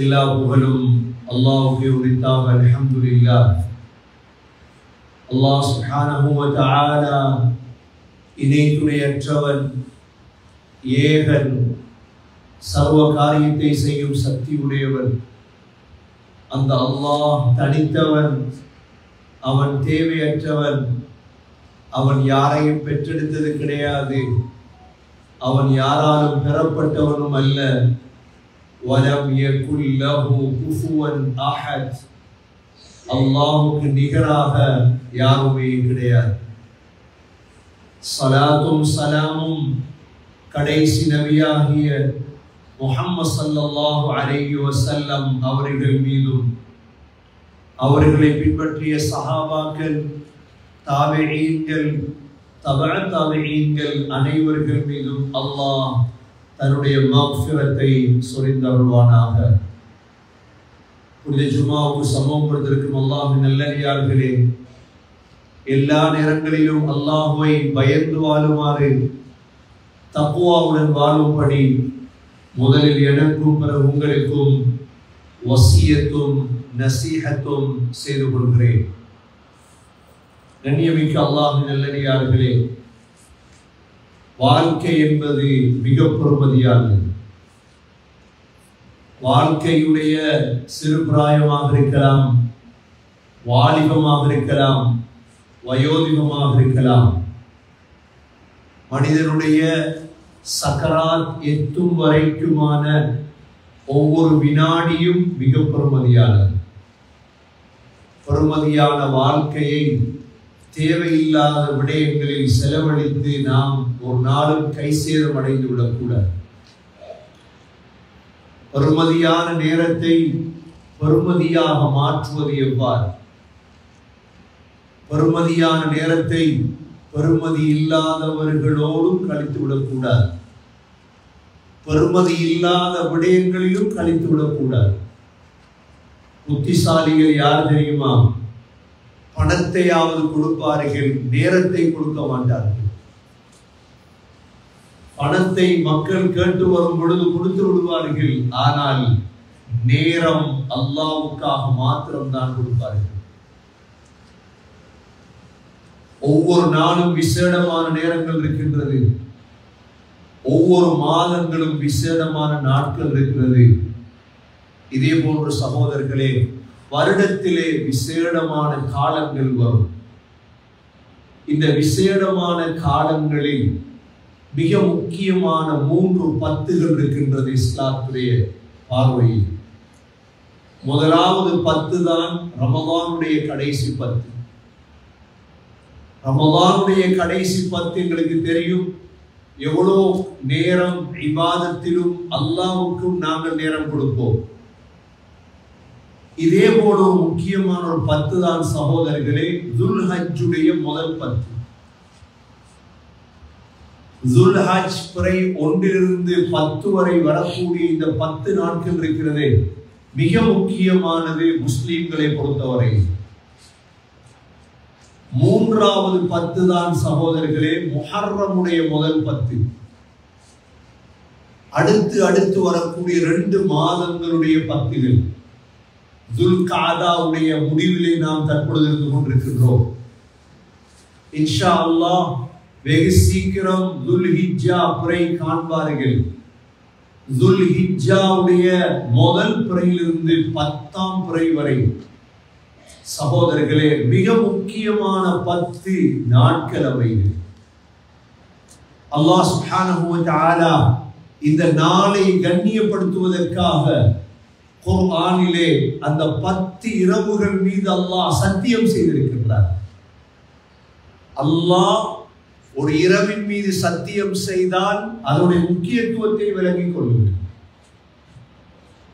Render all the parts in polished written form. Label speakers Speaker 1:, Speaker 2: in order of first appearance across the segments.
Speaker 1: எல்லா புகழும் அல்லாஹ்வுக்கே உரித்தாக. அல்ஹம்துலில்லாஹ். அல்லாஹ் சுப்ஹானஹு வ தஆலா இணை துணையற்றவன், ஏகன், சர்வ காரியத்தை செய்யும் சக்தி உடையவன். அந்த அல்லாஹ் தனித்தவன், அவன் தேவையற்றவன், அவன் யாரையும் பெற்றெடுத்தது கிடையாது, அவன் யாராலும் பெறப்பட்டவனும் அல்ல. வலம் யகுல் லஹு குஃபுவன் அஹத். அல்லாஹ்வுக்கு நிகராக யாருமே கிடையாது. ஸலாத்தும் ஸலாமும் கடைசி நபியாகிய முஹம்மது ஸல்லல்லாஹு அலைஹி வஸல்லம் அவர்கள் மீதும், அவர்களை பின்பற்றிய சஹாபாக்கள், தாபிஈன்கள், தபஅ தாபிஈன்கள் அனைவர்கள் மீதும் அல்லாஹ் தன்னுடைய மக்ஃபிரத்தை சொரிந்தருள்வானாக. புனித ஜும்ஆவுக்கு சமூகப்படுத்திருக்கும் அல்லாஹ்வின் நல்லடியார்களே, எல்லா நேரங்களிலும் அல்லாஹ்வை பயந்து வாழுமாறு, தக்வாவுடன் வாழும்படி முதலில் எனக்கும் பிறகு உங்களுக்கும் வசியத்தும் நசீஹத்தும் செய்து கொள்கிறேன். கண்ணியமிக்க அல்லாஹ்வின் நல்லடியார்களே, வாழ்க்கை என்பது மிக பெருமதியானது. வாழ்க்கையுடைய சிறு பிராயமாக இருக்கலாம், வாலிபமாக இருக்கலாம், வயோதிகமாக இருக்கலாம். மனிதனுடைய சக்கராத் எத்தும் வரைக்குமான ஒவ்வொரு வினாடியும் மிக பெருமதியானது. பெருமதியான வாழ்க்கையை தேவையில்லாத விடயங்களில் செலவழித்து நாம் ஒரு நாளும் கை சேதம் அடைந்து விடக்கூடாது. பெருமதியான நேரத்தை பெருமதியாக மாற்றுவது எவ்வாறு? பெருமதியான நேரத்தை பெருமதி இல்லாதவர்களோடும் கழித்து விடக்கூடாது. பெருமதி இல்லாத விடயங்களிலும் கழித்து விடக்கூடாது. புத்திசாலிகள் யார் தெரியுமா? பணத்தையாவது கொடுப்பார்கள், நேரத்தை கொடுக்க மாட்டார்கள். பணத்தை மக்கள் கேட்டு வரும் பொழுது கொடுத்து விடுவார்கள், ஆனால் நேரம் அல்லாஹ்வுக்காக மாத்திரம்தான் கொடுப்பார்கள். ஒவ்வொரு நாளும் விசேடமான நேரங்கள் இருக்கின்றது, ஒவ்வொரு மாதங்களும் விசேடமான நாட்கள் இருக்கிறது. இதே போன்ற சகோதரர்களே, வருடத்திலே விசேடமான காலங்கள் வரும். இந்த விசேடமான காலங்களில் மிக முக்கியமான 3 பத்துகள் இருக்கின்றது இஸ்லாத்துடைய பார்வையில். முதலாவது 10 தான் ரமதானுடைய கடைசி 10. ரமதானுடைய கடைசி 10 எங்களுக்கு தெரியும் எவ்வளோ நேரம் இபாதத்திலும் அல்லாஹ்வுக்கும் நாங்கள் நேரம் கொடுப்போம். இதே போல ஒரு முக்கியமான ஒரு 10 தான் சகோதரர்களே துல்ஹஜ்ஜுடைய முதல் 10. துல்ஹஜ் பிறை 1 to 10 வரை வரக்கூடிய இந்த 10 நாட்கள் இருக்கிறதே, மிக முக்கியமானது முஸ்லிம்களை பொறுத்தவரை. மூன்றாவது 10 தான் சகோதரர்களே முஹர்ரமுடைய முதல் 10. அடுத்து வரக்கூடிய 2 மாதங்களுடைய 10கள். துல்காதாவுடைய முடிவிலே நாம் தற்பொழுது இருந்து கொண்டிருக்கின்றோம். இன்ஷா அல்லாஹ் வெகு சீக்கிரம் துல்ஹிஜ்ஜா பிறை காண்பார்கள். துல்ஹிஜ்ஜாவுடைய முதல் பிறையிலிருந்து 10ஆம் பிறை வரை சகோதரர்களே மிக முக்கியமான 10 நாட்கள் அவைகள். அல்லாஹ் சுப்ஹானஹு வ தஆலா இந்த நாளை கண்ணியப்படுத்துவதற்காக குர்ஆனிலே அந்த 10 இரவுகள் மீது அல்லாஹ் சத்தியம் செய்திருக்கிறார். அல்லாஹ் ஒரு இரவின் மீது சத்தியம் செய்தால் அதனுடைய முக்கியத்துவத்தை விளங்கிக் கொள்ளுங்கள்.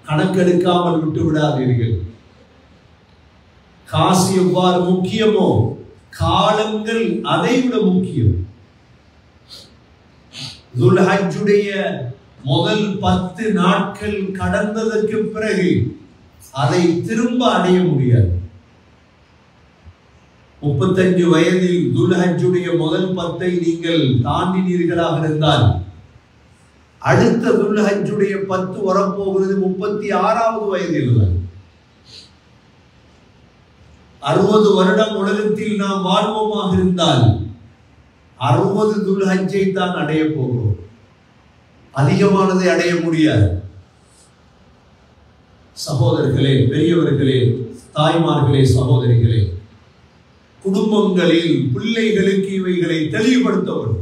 Speaker 1: கணக்கெடுக்காமல் விட்டு விடாதீர்கள். காசு எவ்வாறு முக்கியமோ காலங்கள் அதைவிட முக்கியம். துல்ஹஜ்ஜுடைய முதல் 10 நாட்கள் கடந்ததற்கு பிறகு அதை திரும்ப அடைய முடியாது. 35 வயதில் துல்ஹஜ்ஜுடைய முதல் 10 நீங்கள் தாண்டினீர்களாக இருந்தால் அடுத்த துல்ஹஜ்ஜுடைய 10 வரப்போகிறது 36வது வயதில். 60 வருடம் உலகத்தில் நாம் வாழ்வோமாக இருந்தால் 60 துல்ஹஜ்ஜை தான் அடைய போகிறோம். அதிகமானதை அடைய முடியாது. சகோதரர்களே, பெரியவர்களே, தாய்மார்களே, சகோதரிகளே, குடும்பங்களில் பிள்ளைகளுக்கு இவைகளை தெளிவுபடுத்தப்படும்.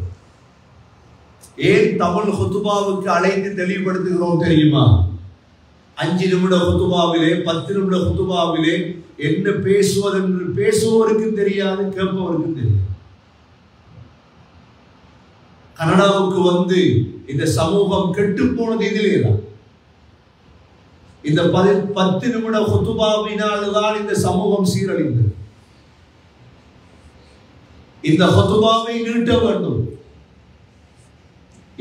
Speaker 1: ஏன் தமிழ் ஹுதுபாவுக்கு அழைத்து தெளிவுபடுத்துகிறோம் தெரியுமா? 5 நிமிட ஹுதுபாவிலே 10 நிமிட ஹுதுபாவிலே என்ன பேசுவதென்று பேசுவோருக்கும் தெரியாது, கேட்பவருக்கும் தெரியாது. கனடாவுக்கு வந்து இந்த சமூகம் கெட்டு போனது இதிலே தான். இந்த 10 நிமிட ஹுதுபாவினால்தான் இந்த சமூகம் சீரழிந்தது. இந்த ஹுதுபாவை நீட்ட வேண்டும்.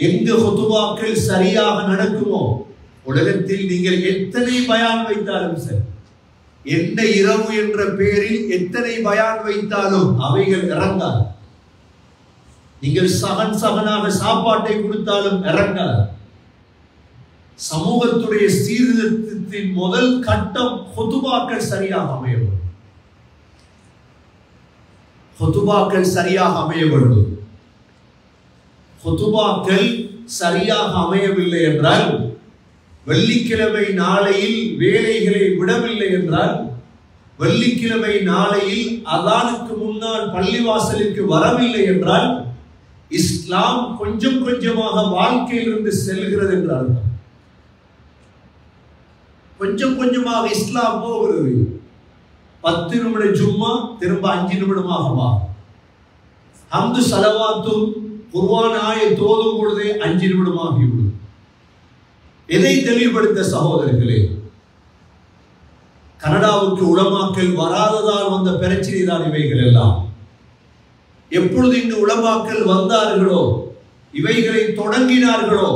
Speaker 1: எங்கு ஹுதுபாக்கள் சரியாக நடக்குமோ, உலகத்தில் நீங்கள் எத்தனை பயான் வைத்தாலும் சரி, எந்த இரவு என்ற பெயரில் எத்தனை பயான் வைத்தாலும் அவைகள் இறங்காது. நீங்கள் சகனாக சாப்பாட்டை கொடுத்தாலும் இறங்காது. சமூகத்துடைய சீர்திருத்தத்தின் முதல் கட்டம் ஹுதுபாக்கள் சரியாக அமைய வேண்டும். ஹுதுபாக்கள் சரியாக அமைய வேண்டும். ஹுதுபாக்கள் சரியாக அமையவில்லை என்றால், வெள்ளிக்கிழமை நாளையில் வேலைகளை விடவில்லை என்றால், வெள்ளிக்கிழமை நாளையில் அதானுக்கு முன்னால் பள்ளிவாசலுக்கு வரவில்லை என்றால், இஸ்லாம் கொஞ்சம் கொஞ்சமாக வாழ்க்கையிலிருந்து செல்கிறது என்றால், கொஞ்சம் கொஞ்சமாக இஸ்லாம் போகிறது. 10 நிமிட ஜும்மா திரும்ப 5 நிமிடமாக மாறும். ஹம்து ஸலவாத்தும் குர்ஆன் ஆயத் ஓதும் பொழுதே 5 நிமிடமாகிவிடும். எதை தெளிவுபடுத்த சகோதரர்களே? கனடாவுக்கு உலமாக்கள் வராததால் வந்த பிரச்சனை தான் இவைகள் எல்லாம். எப்பொழுது இந்த உலமாக்கள் வந்தார்களோ, இவைகளை தொடங்கினார்களோ,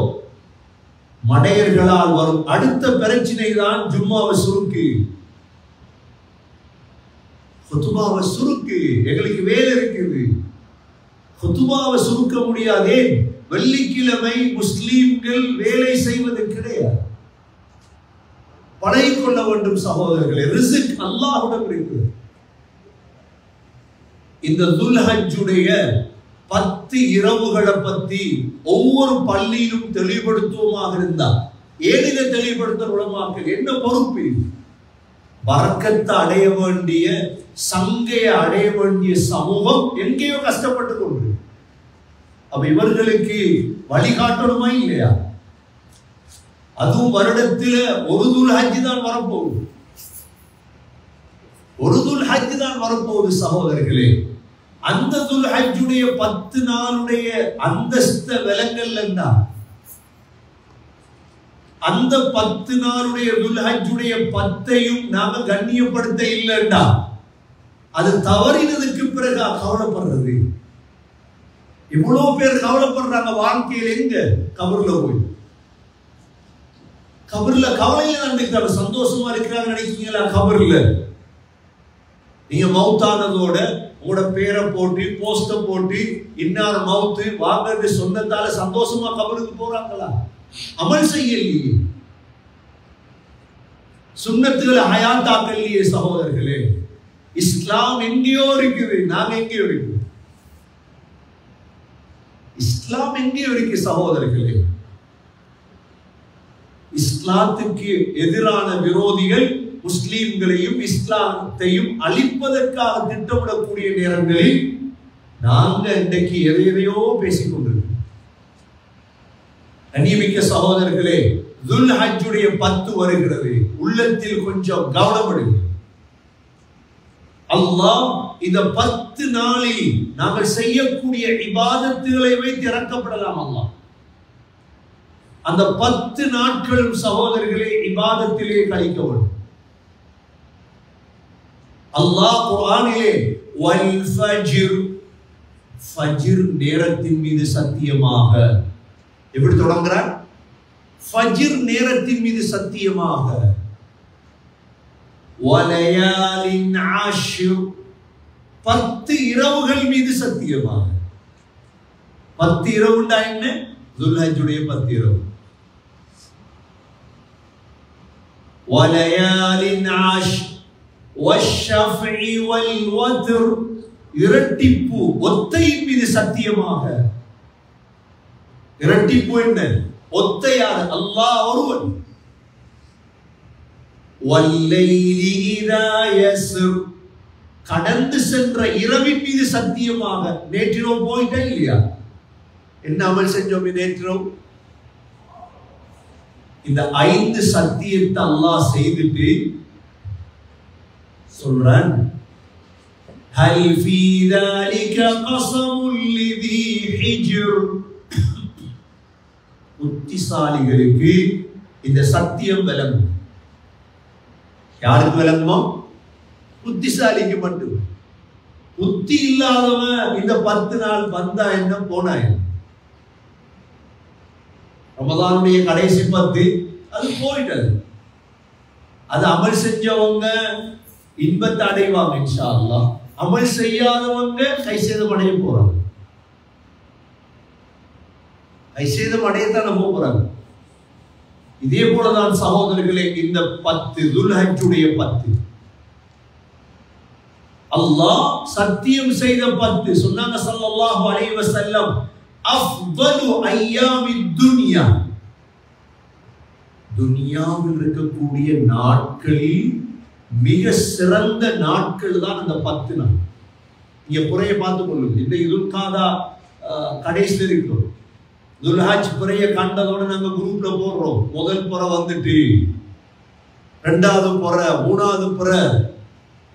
Speaker 1: மடையர்களால் வரும் அடுத்த பிரச்சனை தான் ஜும்மாவை சுருக்கு, ஹுதுபாவை சுருக்கு. எங்களுக்கு வேலை இருக்குது, ஹுதுபாவை சுருக்க முடியாதே. வெள்ளிக்கிழமை முஸ்லீம்கள் வேலை செய்வது கிடையாது. பழகிக்கொள்ள வேண்டும் சகோதரர்களே. ரிஸ்க் அல்லாஹ்விடம் இருக்கிறது. இந்த துல்ஹஜ்ஜுடைய 10 இரவுகளை பத்தி ஒவ்வொரு பள்ளியிலும் தெளிவுபடுத்துவோமாக இருந்தால், ஏன் இதை தெளிவுபடுத்த உலமாக்கள் என்ன பொறுப்பு? பரக்கத்தை அடைய வேண்டிய, சங்கையை அடைய வேண்டிய சமூகம் எங்கேயோ கஷ்டப்பட்டு கொண்டு, அப்ப இவர்களுக்கு வழிகாட்டணுமா இல்லையா? அதுவும் வருடத்தில் ஒரு துல்ஹஜ் தான் வரப்போகுது. ஒரு துல்ஹஜ் தான் வரப்போகுது சகோதரர்களே. அந்த துல்ஹஜ்ஜுடைய 10 நாளுடைய அந்தஸ்த விலங்கல்ல, அந்த 10 நாளுடைய துல்ஹஜ்ஜுடைய 10ஐயும் நாம கண்ணியப்படுத்த இல்லைண்டா, அது தவறினதுக்கு பிறகு கவலைப்படுறது. இவ்வளவு பேர் கவலைப்படுறாங்க வாழ்க்கையில். எங்க? கபர்ல போய். கபர்ல கவலையில நினைக்கிறாங்க, சந்தோஷமா இருக்கிறாங்க நினைக்கிறீங்களா? கபர்ல நீங்க மௌத்தானதோட உங்களோட பேரை போட்டு போஸ்ட போட்டு இன்னார் மௌத்து வாங்கன்னு சொன்னதால சந்தோஷமா கபருக்கு போறாங்களா? அமல் செய்யலையே, சுன்னத்துகளை ஹயாத்தாக்கலையே சகோதரர்களே. இஸ்லாம் எங்கேயோ இருக்குது, நாங்க எங்கேயோ இருக்கு. இஸ்லாம் எங்கேயோ இருக்கு சகோதரர்களே. இஸ்லாத்துக்கு எதிரான விரோதிகள் முஸ்லீம்களையும் இஸ்லாத்தையும் அழிப்பதற்காக திட்டமிடக்கூடிய நேரங்களில் நாங்க இன்றைக்கு எதையோ பேசிக் கொண்டிருக்கோம். கண்ணியமிக்க சகோதரர்களே, துல்ஹஜ்ஜுடைய 10 வருகிறது. உள்ளத்தில் கொஞ்சம் கவனப்படுங்க. அல்லாஹ் இந்த 10 நாளில் நாங்கள் செய்யக்கூடிய இபாதத்துகளை வைத்து இறக்கப்படலாம். அல்லாஹ் அந்த 10 நாட்களும் சகோதரர்களே இபாதத்திலே கழிக்க வேண்டும். அல்லாஹ் குர்ஆனிலே வல் ஃபஜ்ர், ஃபஜ்ர் நேரத்தின் மீது சத்தியமாக, எப்படி தொடங்குறார்? ஃபஜ்ர் நேரத்தின் மீது சத்தியமாக, வலயாலின் ஆஷ்ர் 10 இரவுகள் மீது சத்தியமாக. 10 இரவுண்டா என்ன? துல்ஹஜ்ஜுடைய 10 இரவு. வலயாலின் ஆஷ் வஷ்ஷஃபி வல் வத்ர், இரட்டிப்பு ஒத்தையின் மீது சத்தியமாக. இரட்டிப்பு என்ன? ஒத்தையார் அல்லாஹ் ஒருவன். வல்லைலி இதா யஸ்ர், கடந்து சென்ற இரவின் மீது சத்தியமாக. நேற்றிரவு போயிட்டா இல்லையா? என்ன அமல் செஞ்சோம் நேற்றிரவு? இந்த 5 சத்தியத்தை அல்லாஹ் செய்துட்டு சொல்றான், ஹல் ஃபீ ذلك قسم لذي حجر, புத்திசாலிகளுக்கு இந்த சத்தியம் விளங்கும். யாருக்கு விளங்குமோ? புத்திசாலிக்கு மட்டும். புத்தி இல்லாதவன் இந்த 10 நாள் வந்தா என்ன போனா என்ன? ரமதானுடைய கடைசி 10 அது போயிட்டது. அது அமல் செஞ்சவங்க இன்பத்தை அடைவாங்க இன்ஷா அல்லாஹ். அமல் செய்யாதவங்க கை சேதம் அடைய போறாங்க. கை சேதம் அடையத்தான் போறாங்க. இதே போலதான் சகோதரர்களே இந்த 10 துல்ஹஜ்ஜுடைய 10 அல்லாஹ் சத்தியம் செய்த 10. சொன்னாங்க ஸல்லல்லாஹு அலைஹி வஸல்லம், அஃதலு அய்யாமித் துன்யா, துன்யாவில் இருக்கக்கூடிய நாட்களில் மிக சிறந்த நாட்கள் தான் அந்த 10 நாள். நீங்க புறைய பார்த்து கொள்ளுங்க. இந்த துல்காதா கடைசியில் இருக்கிறோம். துல்ஹஜ் புறைய கண்டதோட நாங்க குரூப்ல போடுறோம். முதல் புறை வந்துட்டு, 2வது புறை, 3வது புறை.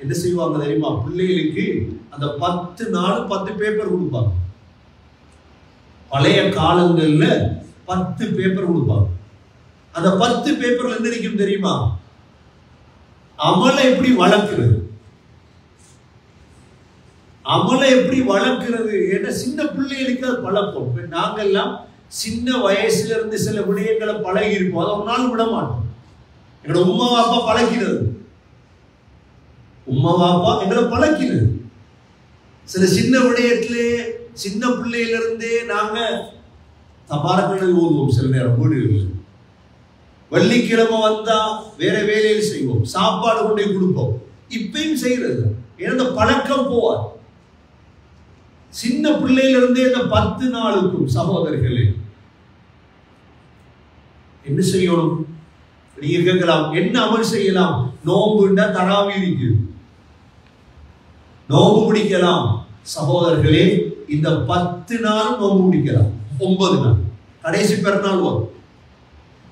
Speaker 1: என்ன செய்வாங்க தெரியுமா? பிள்ளைகளுக்கு அந்த 10 நாள் 10 பேப்பர் கொடுப்பாங்க. பழைய காலங்கள்ல 10 பேப்பர் கொடுப்பாங்க. அந்த 10 பேப்பர்ல என்ன இருக்கும் தெரியுமா? அமலை எப்படி வளர்க்கிறது, அமலை எப்படி வளர்க்கிறது. ஏன்னா சின்ன பிள்ளைகளுக்கு அது பழக்கம். நாங்கெல்லாம் சின்ன வயசுல இருந்து சில விடயங்களை பழகி இருப்போம். அதை ஒரு நாள் விட மாட்டோம். எங்களோட உம்மா வாப்பா பழக்கிறது, உம்மா வாப்பா எங்களை பழக்கிறது. சில சின்ன விடயத்திலே சின்ன பிள்ளையில இருந்தே நாங்க தபாரக்கள் ஓதுவோம். சில நேரம் வீடுகளில் வெள்ளிக்கிழமை வந்தா வேற வேலையில் செய்வோம், சாப்பாடு கொண்டே கொடுப்போம். இப்பயும் செய்யறது. ஏன்னா பழக்கம் போவார். சின்ன பிள்ளையில இருந்தே இந்த 10 நாளுக்கும் சகோதரர்களே என்ன செய்யணும்? நீங்க கேட்கலாம், என்ன அமல் செய்யலாம்? நோம்புண்டா தராவி இருக்கு, நோம்பு முடிக்கலாம். சகோதரர்களே இந்த 10 நாள் நோம்பு முடிக்கலாம். 9 நாள் கடைசி பெருநாள் வரும்.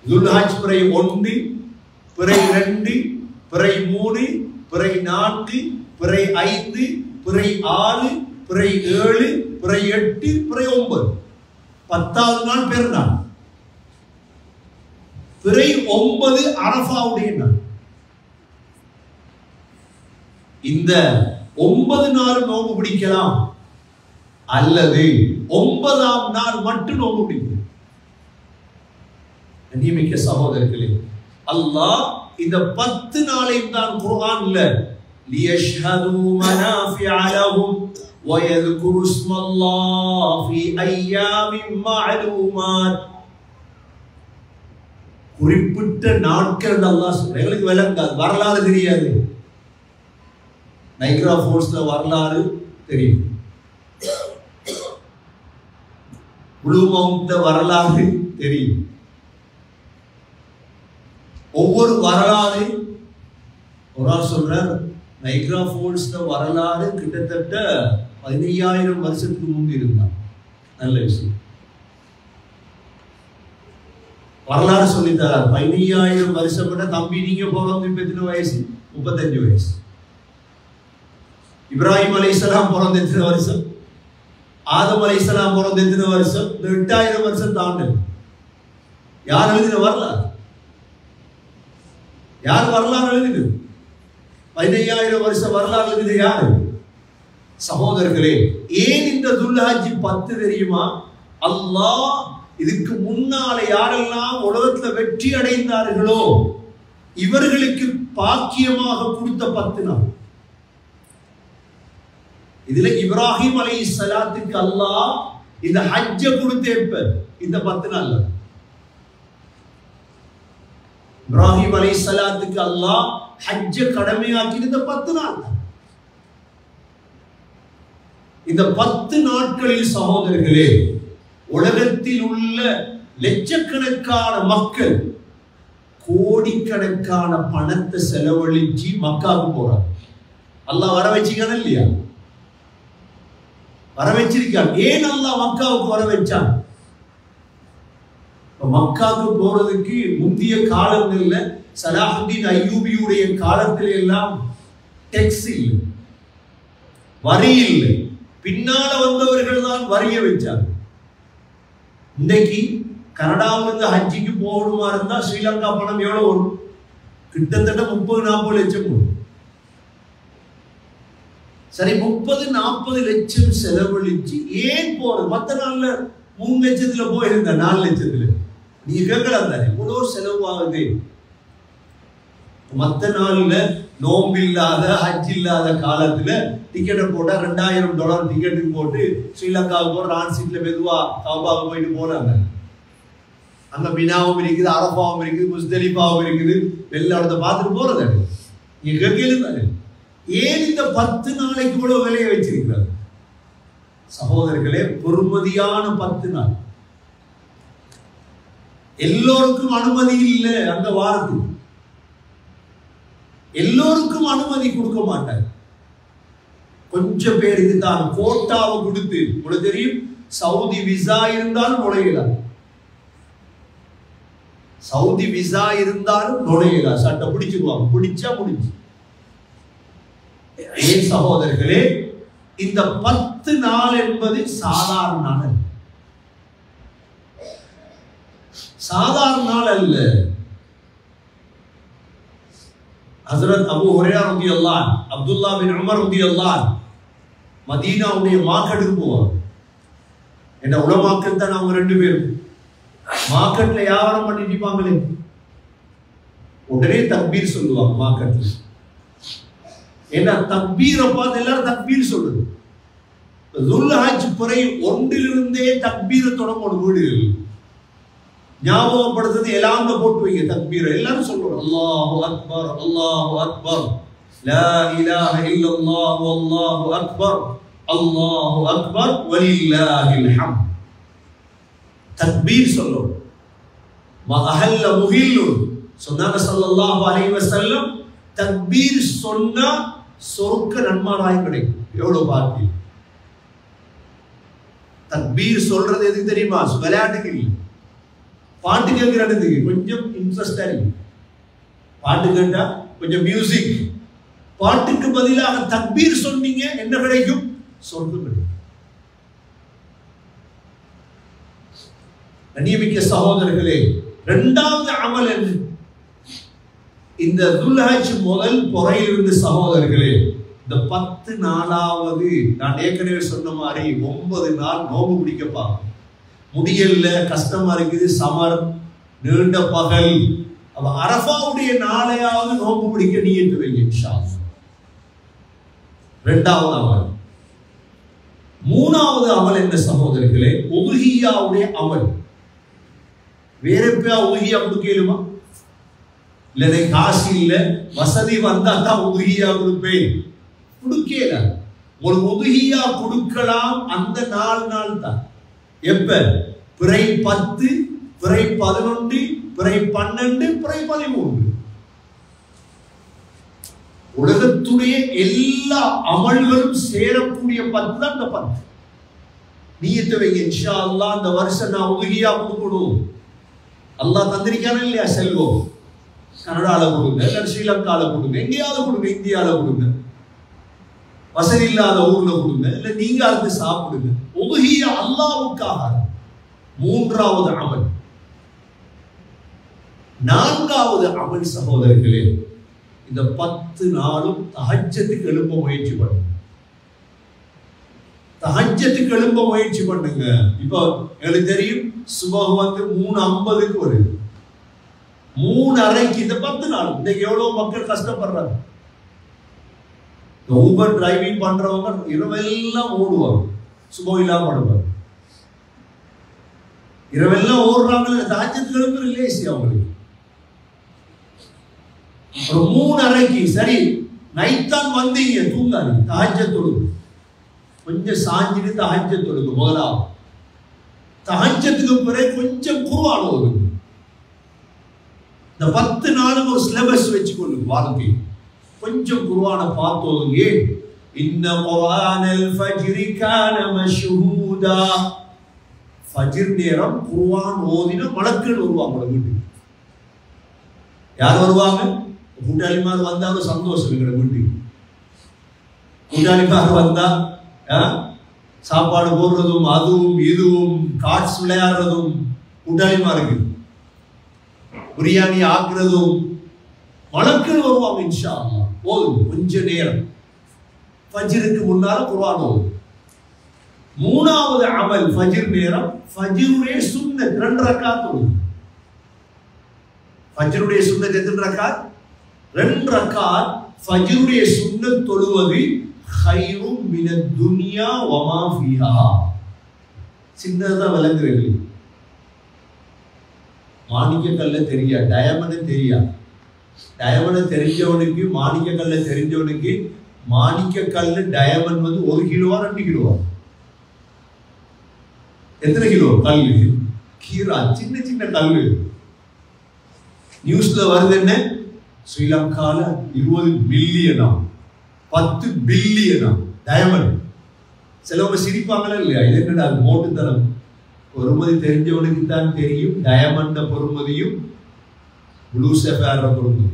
Speaker 1: துல்ஹஜ் பிறை 1, பிறை 2, பிறை 3, பிறை 4, பிறை 5, பிறை 6, பிறை 7, பிறை 8, பிறை 9. 10வது நாள் பெருநாள். பிறை 9 அரஃபாவுடைய நாள். இந்த 9 நாள் நோம்பு பிடிக்கலாம், அல்லது 9ஆம் நாள் மட்டும் நோம்பு பிடிக்கலாம். நியமிக்க சகோதரர்களே, அல்லாஹ் இந்த 10 நாளையும் தான் குர்ஆன்ல லியஷ்ஹது மனாஃபிஅ லஹும் வ யذ்குரு இஸ்மல்லாஹ் ஃபீ அய்யாமின் மஅலூமாத், குறிப்பிட்ட நாட்கள் அல்லாஹ் சொல்றான். எங்களுக்கு விளங்காது, வரலாறு தெரியாது. நைக்ரா ஃபோர்ஸ்ல வரலாறு தெரியும், ப்ளூ மவுண்ட் வரலாறு தெரியும். ஒவ்வொரு வரலாறு ஒரு ஆள் சொல்றார், நைக்ரா ஃபோல்ஸ்ல வரலாறு கிட்டத்தட்ட 15,000 வருஷத்துக்கு முன்பு இருந்தார். நல்ல விஷயம். வரலாறு சொல்லித்தரார். 15,000 வருஷம் விட தம்பி நீங்க பிறந்து இப்ப எத்தனை வயசு? 35 வயசு. இப்ராஹிம் அலைஹிஸ்ஸலாம் பிறந்த எத்தனை வருஷம்? ஆதம் அலைஹிஸ்ஸலாம் பிறந்த எத்தனை வருஷம்? 8,000 வருஷம் தாண்டு. யார் எழுதின வரலாறு? யார் வரலாறு எழுதினது? 15,000 வருஷம் வரலாறு எழுதினது யாரு? சகோதரர்களே, ஏன் இந்த துல்ஹஜ் 10 தெரியுமா? அல்லாஹ் இதுக்கு முன்னால யாரெல்லாம் உலகத்துல வெற்றி அடைந்தார்களோ இவர்களுக்கு பாக்கியமாக கொடுத்த 10 நாள். இதுல இப்ராஹிம் அலைஹிஸ்ஸலாத்துக்கு அல்லாஹ் இந்த ஹஜ்ஜ கொடுத்த எப்ப? இந்த 10 நாள்ல. இப்ராஹிம் அலைஹிஸ்ஸலாத்துக்கு அல்லாஹ் ஹஜ்ஜ கடமையாக்கியிருந்த 10 நாள். இந்த 10 நாட்களில் சகோதரர்களே உலகத்தில் உள்ள லட்சக்கணக்கான மக்கள் கோடிக்கணக்கான பணத்தை செலவழிச்சு மக்காவுக்கு போறாங்க. அல்லாஹ் வர வச்சிருக்கான இல்லையா? வர வச்சிருக்கான். ஏன் அல்லாஹ் மக்காவுக்கு வர வச்சான்? மக்காவுக்கு போறதுக்கு முந்தைய காலங்கள்ல சலாஹுத்தீன் அய்யூபியுடைய காலத்தில எல்லாம் டெக்ஸ் இல்லை, வரி இல்லை. பின்னால வந்தவர்கள் தான் வரிய வச்சாங்க. இன்னைக்கு கனடாவில இருந்து ஹஜ்ஜிக்கு போகணுமா இருந்தா ஸ்ரீலங்கா பணம் எவ்வளவு வரும்? கிட்டத்தட்ட 30-40 லட்சம் வரும். சரி, 30-40 லட்சம் செலவழிச்சு ஏன் போறது? மற்ற நாள்ல 3 லட்சத்துல போயிருந்த 4 லட்சத்துல நீங்க கேட்கலாம் தானே, இவ்வளவு செலவு ஆகுது. மற்ற நாள்ல நோம்பு இல்லாத ஹஜ் இல்லாத காலத்துல டிக்கெட்டை போட்டா $2000 டிக்கெட்டுக்கு போட்டு ஸ்ரீலங்காவுக்கு போற டிரான்சிட்ல மெதுவா கௌபாவுக்கு போயிட்டு போறாங்க. அங்க மினாவும் இருக்குது, அரபாவும் இருக்குது, முஸ்தலிஃபாவும் இருக்குது, வெள்ளாடத்தை பார்த்துட்டு போறது. நீங்க கேட்கல தானே, ஏன் இந்த 10 நாளைக்கு இவ்வளவு விலையை வச்சிருக்கிறார்? சகோதரர்களே, பொறுமதியான 10 நாள். எல்லோருக்கும் அனுமதி இல்லை அங்க வாரத்துக்கு, எல்லோருக்கும் அனுமதி கொடுக்க மாட்டார். கொஞ்சம் பேருக்கு தான் கோட்டாவை கொடுத்து, உங்களுக்கு தெரியும் சவுதி விசா இருந்தாலும் நுழையலாம், சவுதி விசா இருந்தாலும் நுழையலாம், சட்டம் பிடிச்சிருவாங்க, பிடிச்சா முடிஞ்சு. ஏன் சகோதரர்களே, இந்த 10 நாள் என்பது சாதாரண நாள், சாதாரண நாள் அல்ல. ஹஜ்ரத் அபூ ஹுரைரா ரலியல்லாஹு அன்ஹு, அப்துல்லா பின் உமர் ரலியல்லாஹு அன்ஹு மதீனாவுடைய மார்க்கெட்டுக்கு போவாங்க. என்ன உலமாக்கள் தான் அவங்க 2 பேரும் மார்க்கெட்ல வியாபாரம் பண்ணிட்டு இருப்பாங்களே, உடனே தக்பீர் சொல்லுவாங்க மார்க்கெட்ல. ஏன்னா தக்பீரை பார்த்து எல்லாரும் தக்பீர் சொல்லுது. துல்ஹஜ் பிறை 1 தக்பீரை தொடங்கணும். வீடுகள் ஞாபகப்படுத்துறது எல்லாம் போட்டு வைங்க தக்பீரை, எல்லாரும் சொல்லுவாங்க அல்லாஹு அக்பர் அல்லாஹு அக்பர் லா இலாஹ இல்லல்லாஹ் வல்லாஹு அக்பர் அல்லாஹு அக்பர் வலில்லாஹில் ஹம்த். தக்பீர் சொல்லணும். மஹல்ல முஹில்லு சொன்னாங்க ஸல்லல்லாஹு அலைஹி வஸல்லம், தக்பீர் சொன்னா சொர்க்க நன்மாராயம் கிடைக்கும். எவ்வளவு பாக்கியம்! தக்பீர் சொல்றது எதுக்கு தெரியுமா? விளையாட்டுக்கு இல்லை, பாட்டு கேட்கிறதுக்கு. கொஞ்சம் இன்ட்ரெஸ்டா இருக்கு பாட்டு கேட்டா, கொஞ்சம் மியூசிக். பாட்டுக்கு பதிலாக தக்பீர் சொன்னீங்க, என்ன கிடைக்கும்? சொர்க்கம் கிடைக்கும். கண்ணியமிக்க சகோதரர்களே, 2வது அமல் என்ன? இந்த துல்ஹஜ் முதல் பொறையிலிருந்து சகோதரர்களே, இந்த 10 நாளாவது நான் ஏற்கனவே சொன்ன மாதிரி 9 நாள் நோம்பு பிடிக்கப்பாங்க. முடியல, கஷ்டமா இருக்குது, சமர், நீண்ட பகல். அப்ப அரஃபாவுடைய நாளையாவது நோம்பு பிடிக்க நியத்து வைங்க இன்ஷா அல்லாஹ். 2வது அமல். 3வது அமல் என்ன சகோதரர்களே? உதுஹியாவுடைய அமல். வேற எப்பயா உதுஹியா கொடுக்கலுமா? இல்லை காசு இல்லை, வசதி வந்தா தான் உதுஹியா கொடுப்பேன், கொடுக்கல. உங்களுக்கு உதுஹியா கொடுக்கலாம் அந்த 4 நாள் தான். எப்ப? பிறை 10, பிறை 11, பிறை 12, பிறை 13. உலகத்துடைய எல்லா அமல்களும் சேரக்கூடிய 10 தான் இந்த 10. நியத்து வைங்க இன்ஷா அல்லாஹ், இந்த வருஷம் நான் உதுஹியா கொடுக்கணும். அல்லாஹ் தந்திரிக்கான இல்லையா செல்வம்? கனடால கொடுங்க, இல்ல ஸ்ரீலங்கால கொடுங்க, எங்கேயாவது கொடுங்க, இந்தியால கொடுங்க, வசதி இல்லாத ஊர்ல கொடுங்க, இல்ல நீங்க அதுக்கு சாப்பிடுங்க. உதுஹியா அல்லாஹ்வுக்காக. 3வது அமல். 4வது அமல் சகோதரர்களே, இந்த 10 நாளும் தஹஜ்ஜத்துக்கு எழும்ப முயற்சி பண்ணுங்க. தஹஜ்ஜத்துக்கு எழும்ப முயற்சி பண்ணுங்க. இப்போ எனக்கு தெரியும் சுபஹ் 3:50க்கு வருது, 3:30க்கு. இந்த 10 நாள் இன்னைக்கு எவ்வளவு மக்கள் கஷ்டப்படுறாங்க. ஊபர் டிரைவிங் பண்றவங்க இரவெல்லாம் ஓடுவாங்க, சுபஹ் இல்லாம ஓடுவாங்க. இரவெல்லாம் ஓடுறாங்க, தஹஜ்ஜத்துக்கு எழும்புறது லேசி அவங்களுக்கு. ஒரு 3:30 சரி நைட் தான் வந்தீங்க, தூங்காது, தஹஜ்ஜத் தொழுகு, கொஞ்சம் சாஞ்சிட்டு தஹஜ்ஜத் தொழுகு. முதலாவது தஹஜ்ஜத்துக்கு பிறகு கொஞ்சம் குர்ஆன் ஓதுங்க. இந்த 10 நாளும் ஒரு சிலபஸ் வச்சுக்கொள்ளுங்க வாழ்க்கை. கொஞ்சம் குர்ஆனை பார்த்து ஓதுங்க. இன்ன குர்ஆனல் ஃபஜ்ரி கான மஷ்ஹூதா. ஃபஜ்ர் நேரம் குர்ஆன் ஓதின மலக்குகள் வருவாங்க வீட்டுக்கு. யார் வருவாங்க? கூட்டாளிமார் வந்தா ஒரு சந்தோஷம் எங்க வீட்டுக்கு. கூட்டாளிமார் வந்தா சாப்பாடு போடுறதும் அதுவும் இதுவும் கார்ட்ஸ் விளையாடுறதும் கூட்டாளிமாருக்கு பிரியாணி ஆக்குறதும் மலக்குகள் வருவாங்க. இன்ஷா அல்லாஹ் போதும் கொஞ்ச நேரம் ஃபஜ்ருக்கு முன்னால குர்ஆன் ஓதும். 3வது அமல் ஃபஜ்ர் நேரம், ஃபஜ்ருடைய சுன்னத் 2 ரக்காத் தொழுது. ஃபஜ்ருடைய சுன்னத் எத்தனை ரக்காத்? 2 ரக்காத். ஃபஜ்ருடைய சுன்னத் தொழுவது கைரும் மினத் துன்யா வமா ஃபீஹா. சின்னதா விளங்குறது. மாணிக்க கல்ல தெரியா, டயமண்ட் தெரியா. டயமண்ட் தெரிஞ்சவனுக்கு மாணிக்க கல்ல தெரிஞ்சவனுக்கு மாணிக்க கல்லு டயமண்ட் வந்து 1 கிலோவா 2 கிலோவா? எத்தனை கிலோ கல்லு? கீரா, சின்ன சின்ன கல்லு. நியூஸ்ல வருது என்ன? ஸ்ரீலங்கால 20 பில்லியனா 10 பில்லியனா டயமண்ட். சிலவங்க சிரிப்பாங்களா இல்லையா? இது என்னடா மோட்டு தரம். பொறுமதி தெரிஞ்சவனுக்கு தான் தெரியும் டயமண்ட பொறுமதியும் ப்ளூ சஃபயர் பொறுமதி.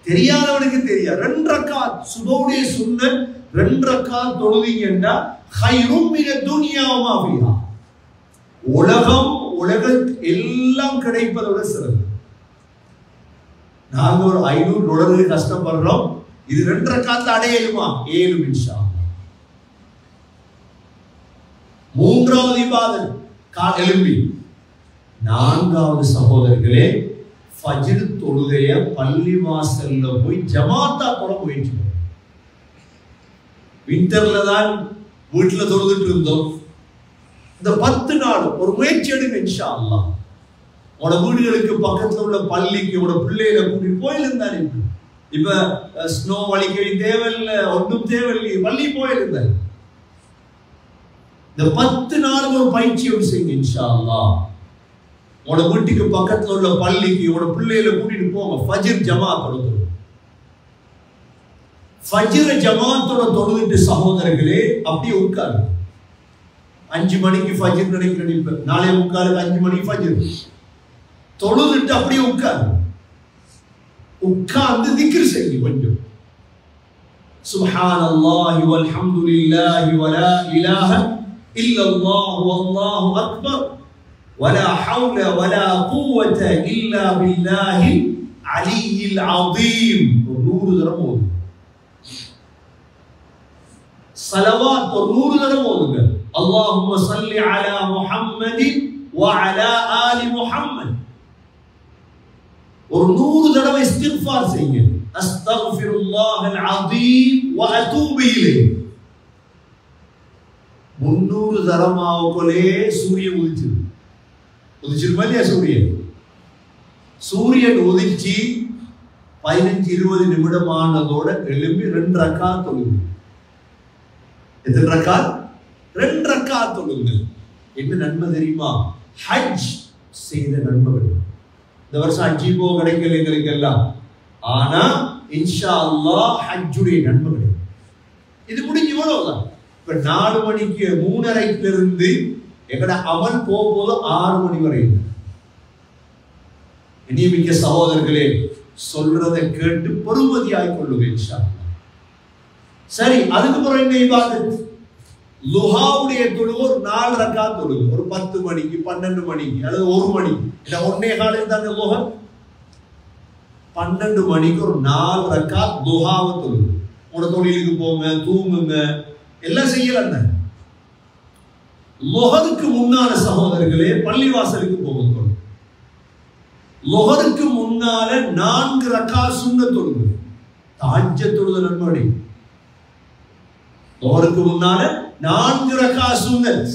Speaker 1: தெரியாதவனுக்கு தெரியாது. 2 ரக்காத் சுபஹுடைய சுன்னத் 2 ரக்காத் தொழுதீங்கன்னா கைரும் மினத் துன்யா வமா ஃபீஹா. உலகம் எல்லாம் கிடைப்பதோட சிறந்தது. நாங்க ஒரு $500 கஷ்டப்படுறோம். இது 2 ரக்காத்துல அடையலுமா? 7 இன்ஷா அல்லாஹ். 3வது இபாதத் எழும்பி. 4வது சகோதரர்களே ஃபஜ்ர் தொழுகைய பள்ளி வாசல்ல போய் ஜமாத்தா தொழ முயற்சி பண்ணுங்க. விண்டர்ல தான் வீட்டுல தொழுதுட்டு இருந்தோம். இந்த 10 நாள் ஒரு முயற்சி எடுங்க இன்ஷா அல்லாஹ். உங்களோட வீடுகளுக்கு பக்கத்துல உள்ள பள்ளிக்கு உங்களோட பிள்ளைகளை கூட்டிட்டு போயிருந்தாரு. இப்ப ஸ்னோ வலிக்க தேவையில்லை, ஒன்றும் தேவையில்லை, பள்ளி போயிருந்தாரு. இந்த 10 நாள் ஒரு பயிற்சியோடு செய்யுங்க இன்ஷா அல்லாஹ். உங்களோட வீட்டுக்கு பக்கத்துல உள்ள பள்ளிக்கு உங்களோட பிள்ளைகளை கூட்டிட்டு போங்க. ஃபஜ்ர் ஜமாத்தோட தொழுது. ஃபஜ்ர் ஜமாத்தோட தொழுதுட்டு சகோதரர்களே அப்படியே உட்காரு. 5 மணிக்கு ஃபஜ்ர் நினைக்கிறேன். இப்ப 4:45 5 மணிக்கு ஃபஜ்ர் தொழுதுட்டு அப்படியே உட்காரு. உட்கார்ந்து திக்ர் செய்யுங்க கொஞ்சம். சுப்ஹானல்லாஹி வல்ஹம்துலில்லாஹி வலா இலாஹ இல்லல்லாஹு வல்லாஹு அக்பர் வலா ஹவுல வலா குவத இல்லா பில்லாஹில் அலியில் அதீம். 100 தடவை ஓதுங்க. ஸலவாத் 100 தடவை ஓதுங்க. அல்லாஹும்ம ஸல்லி அலா முஹம்மதின் வ அலா ஆலி முஹம்மத். ஒரு 100 தடவை இஸ்திக்ஃபார் செய்யுங்க. அஸ்தக்ஃபிருல்லாஹல் அஸீம் வ அதூபு இலைஹி. 300 தடமாவுக்குள்ளே சூரியன் உதிச்சிருமா இல்லையா? சூரியன் உதிச்சு 15-20 நிமிடம் ஆனதோட எழும்பி 2 ரக்காத் தொழுங்க. எத்தனை ரக்காத்? 2 ரக்காத் தொழுங்க. என்ன நன்மை தெரியுமா? ஹஜ் செய்த நன்மை. இந்த வருஷம் ஹஜ்ஜி போக கிடைக்கல எங்களுக்கு எல்லாம். ஆனா இன்ஷா அல்லாஹ் ஹஜ்ஜுடைய நன்மை கிடைக்கும். இது முடிஞ்சு இவ்வளவுதான். இப்ப 4 மணிக்கு 3:30 இருந்து எங்கட அமல் போகும்போது 6 மணி வரை. இனிமிக்க சகோதரர்களே சொல்றதை கேட்டு பொறுமதியாய் கொள்ளுங்க இன்ஷா அல்லாஹ். சரி, அதுக்கப்புறம் என்ன இபாதத்? லுஹாவுடைய தொழுகை ஒரு 4 ரக்காத் தொழுகை. ஒரு 10 மணிக்கு 12 மணிக்கு அல்லது 1 மணிக்கு. இல்ல 1:15 தானே லுஹா. 12 மணிக்கு ஒரு 4 ரக்காத் லுஹாவை தொழுகை. உங்களோட தொழிலுக்கு போங்க, தூங்குங்க, எல்லாம் செய்யலாம். லுஹருக்கு முன்னால சகோதரர்களே பள்ளிவாசலுக்கு போங்க. லுஹருக்கு முன்னால 4 ரக்காத் சுன்னத் தொழுகை. தஹஜ்ஜத் தொழுகை நன்மை. லுஹருக்கு முன்னால 4 ரக்காத் சுன்னத்.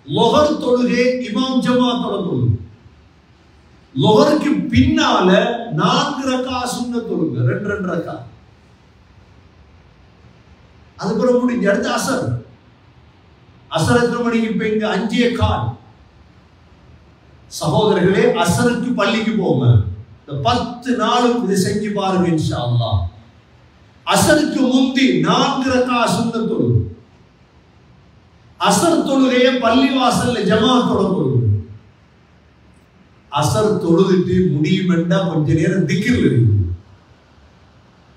Speaker 1: லுஹர் தொழுகை இமாம் ஜமாத்தோட தொழுகை. லுஹருக்கு பின்னால 4 ரக்கா சுன்னத் தொழுங்க, 2 ரக்கா. அதுக்கப்புறம் முடிஞ்ச அடுத்து அசர். அசர் எத்தனை மணிக்கு? இப்ப இங்க 5:15. சகோதரர்களே, அசருக்கு பள்ளிக்கு போங்க. இந்த 10 நாளும் இதை செஞ்சு பாருங்க இன்ஷா அல்லாஹ். அசருக்கு முந்தி 4 ரக்கா சுன்னத் தொழுங்க. அசர் தொழுகைய பள்ளிவாசல்ல ஜமாத்தோட தொழுங்க. அசர் தொழுதுட்டு முடியுமெண்டா கொஞ்ச நேரம் திக்ர் இருக்கு.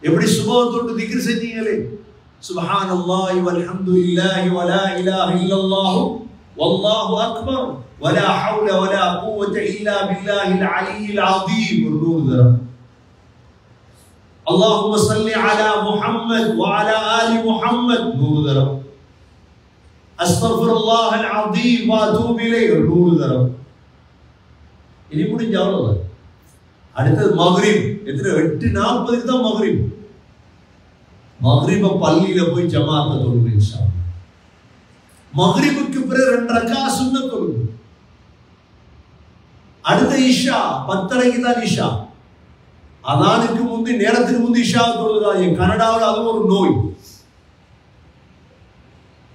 Speaker 1: எப்படி சுபஹத்தோட திக்ர் செஞ்சீங்களே, சுப்ஹானல்லாஹி வல்ஹம்துலில்லாஹி வலா இலாஹ இல்லல்லாஹு வல்லாஹு அக்பர் வலா ஹவுல வலா குவத இல்லா பில்லாஹில் அலியில் அஸீம். ஒரு அல்லாஹும்ம ஸல்லி அலா முஹம்மத் வ அலா ஆலி முஹம்மத். அஸ்தக்ஃபிருல்லாஹல் அஸீம் வ அதூபு இலைஹி. ஒரு இனி முடிஞ்ச அவ்வளவுதான். அடுத்தது மக்ரிப். எத்தனை? 8:40 தான் மக்ரிப். மக்ரிப பள்ளியில போய் ஜமாஅத்தை தொழுங்க இன்ஷா அல்லாஹ். மக்ரிபுக்கு பிறகு 2 ரக்கா சுன்னத் தொழுங்க. அடுத்த இஷா 10:30 தான் இஷா. அதானுக்கு முந்தி, நேரத்துக்கு முந்தி இஷா தொழுகாதீங்க. கனடாவில் அது ஒரு நோய்.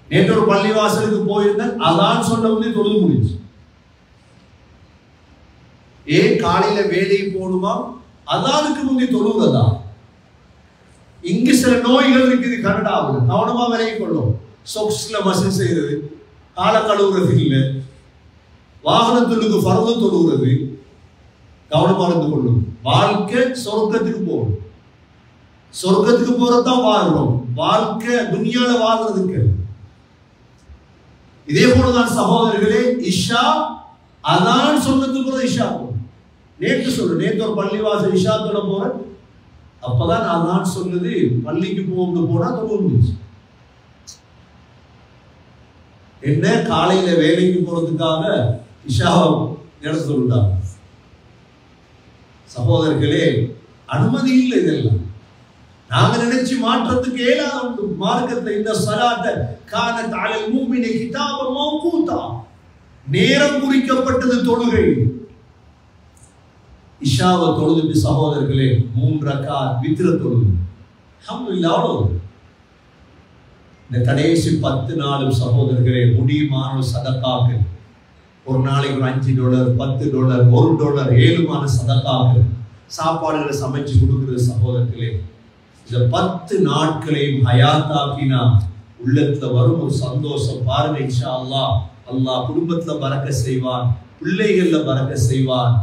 Speaker 1: நேற்று ஒரு பள்ளிவாசலுக்கு போயிருந்தேன், அதான் சொன்ன முந்தி தொழுது முடிச்சு. காலையில வேலைக்கு போகணுமா, அதானுக்கு முந்தி தொழுகிறதா? இங்கு சில நோய்கள் இருக்குது கனடாவில், கவனமா விலகி கொள்ளும். சொக்ஸ்ல மசில் செய்யறது, கால கழுவுறது இல்லை, வாகனத்துக்கு பரந்து தொழுகிறது, கவனமா இருந்து கொள்ளும். வாழ்க்கை சொர்க்கத்துக்கு போகணும். சொர்க்கத்துக்கு போறதுதான் வாழ்றோம். வாழ்க்கை துனியால வாழ்றதுக்கு. இதே போலதான் சகோதரர்களே, இஷா அதான் சொன்னதுக்கு இஷா போகும். நேற்று சொல்லு, நேற்று ஒரு பள்ளிவாசல் இஷா தொழ போறேன், அப்பதான் அதான் சொல்லுது பள்ளிக்கு போனா தொழ முடிச்சு. என்ன, காலையில வேலைக்கு போறதுக்காக இஷா நேரம் சொல்லிட்டாங்க. சகோதரர்களே, அனுமதி இல்லை இதெல்லாம். நாங்க நினைச்சு மாற்றத்துக்கு ஏழாவது மார்க்கத்துல இந்த ஸலாத்த கானத் அலல் மூமினி கிதாபம் மௌகூதா, நேரம் குறிக்கப்பட்டது தொழுகை. இஷாவை தொழுதுட்டு சகோதரர்களே 3 ரக்காத் வித்ர தொழுது. அல்ஹம்துலில்லாஹ். இந்த கடைசி 10 நாளும் சகோதரர்களே முடியுமான சதக்காக்கள். ஒரு நாளைக்கு ஒரு $5, $10, $1, ஏழுமான சதக்காக்கள், சாப்பாடுகளை சமைச்சு கொடுக்கிறது சகோதரர்களே. இந்த 10 நாட்களையும் ஹயாத்தாக்கினா உள்ளத்துல வரும் ஒரு சந்தோஷம் பாருங்க. இன்ஷா அல்லாஹ் அல்லாஹ் குடும்பத்துல பரக்க செய்வான், பிள்ளைகள்ல பரக்க செய்வான்,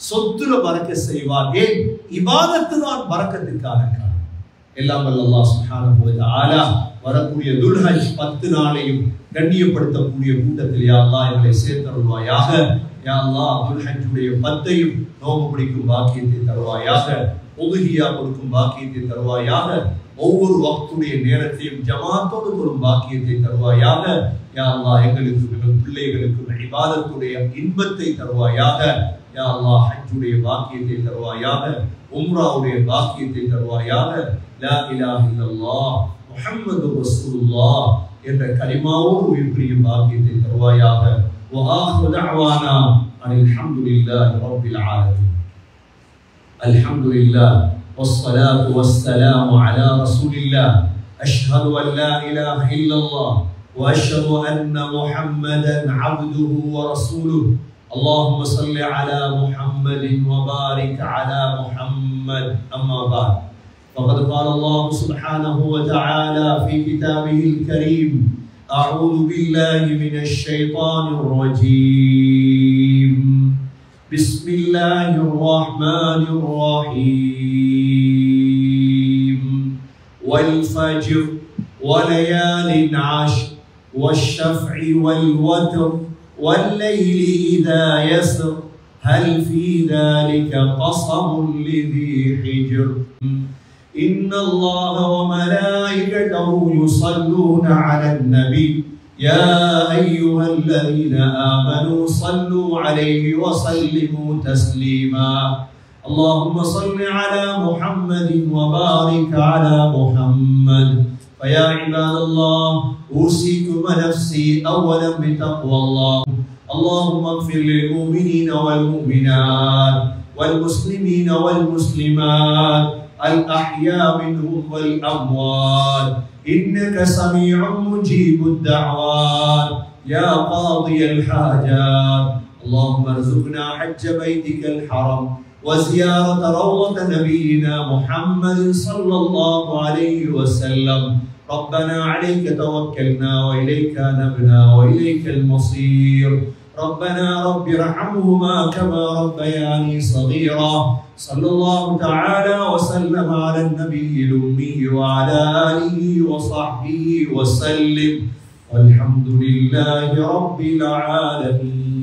Speaker 1: சொத்துல பரக்க செய்வான். ஏன்? இபாதத்து தான் பரக்கத்துக்கான காரணம். எல்லாம் வல்ல அல்லாஹ் சுப்ஹானஹு வ தஆலா வரக்கூடிய துல்ஹஜ் 10 நாளையும் கண்ணியப்படுத்தக்கூடிய கூட்டத்தில் யா அல்லாஹ் எங்களை சேர்த்தருள்வாயாக. யா அல்லாஹ் துல்ஹஜ்ஜுடைய 10ஐயும் நோன்பு பிடிக்கும் பாக்கியத்தை தருவாயாக, உதுஹியா கொடுக்கும் பாக்கியத்தை தருவாயாக, ஒவ்வொரு வக்துடைய நேரத்தையும் ஜமாத்தோடு தொழும் பாக்கியத்தை தருவாயாக. யா அல்லாஹ் எங்களுக்கும் எங்கள் பிள்ளைகளுக்கும் இபாதத்துடைய இன்பத்தை தருவாயாக. யா அல்லாஹ் ஹஜ்ஜுடைய பாக்கியத்தை தருவாயாக, உம்ராவுடைய பாக்கியத்தை தருவாயாக. லா இலாஹ இல்லல்லாஹ் முஹம்மதுர் ரசூலுல்லாஹ் என்ற கலிமாவோடு உயிர் பிரியும் பாக்கியத்தை தருவாயாக. வ ஆஹிரு தஅவானா அனில் ஹம்துலில்லாஹி ரப்பில் ஆலமீன். அல்ஹம்துலில்லாஹ் வஸ்ஸலாத்து வஸ்ஸலாமு அலா ரசூலில்லாஹ். அஷ்ஹது அன் லா இலாஹ இல்லல்லாஹ் வ அஷ்ஹது அன்ன முஹம்மதன் அப்துஹு வ ரசூலுஹு. اللهم صل على محمد وبارك على محمد. أما بعد، فقد قال الله سبحانه وتعالى في كتابه الكريم: أعوذ بالله من الشيطان الرجيم. بسم الله الرحمن الرحيم. والفجر وليال عشر والشفع والوتر والليل إذا يسر هل في ذلك قسم لذي حجر. إن الله وملائكته يصلون على النبي يا أيها الذين آمنوا صلوا عليه وسلموا تسليما. اللهم صل على محمد وبارك على محمد. فيا عباد الله، أوصيكم ونفسي أولا بتقوى الله. اللهم اغفر للمؤمنين والمؤمنات والمسلمين والمسلمات الأحياء منهم والأموات إنك سميع مجيب الدعوات يا قاضي الحاجات. اللهم ارزقنا حج بيتك الحرم وزيارة روضة نبينا محمد صلى الله عليه وسلم. ربنا عليك توكلنا وإليك نبنا وإليك المصير. ربنا رب ارحمهما كما ربياني صغيرا. صلى الله تعالى وسلم على النبي الأمي وعلى آله وصحبه وسلم والحمد لله رب العالمين.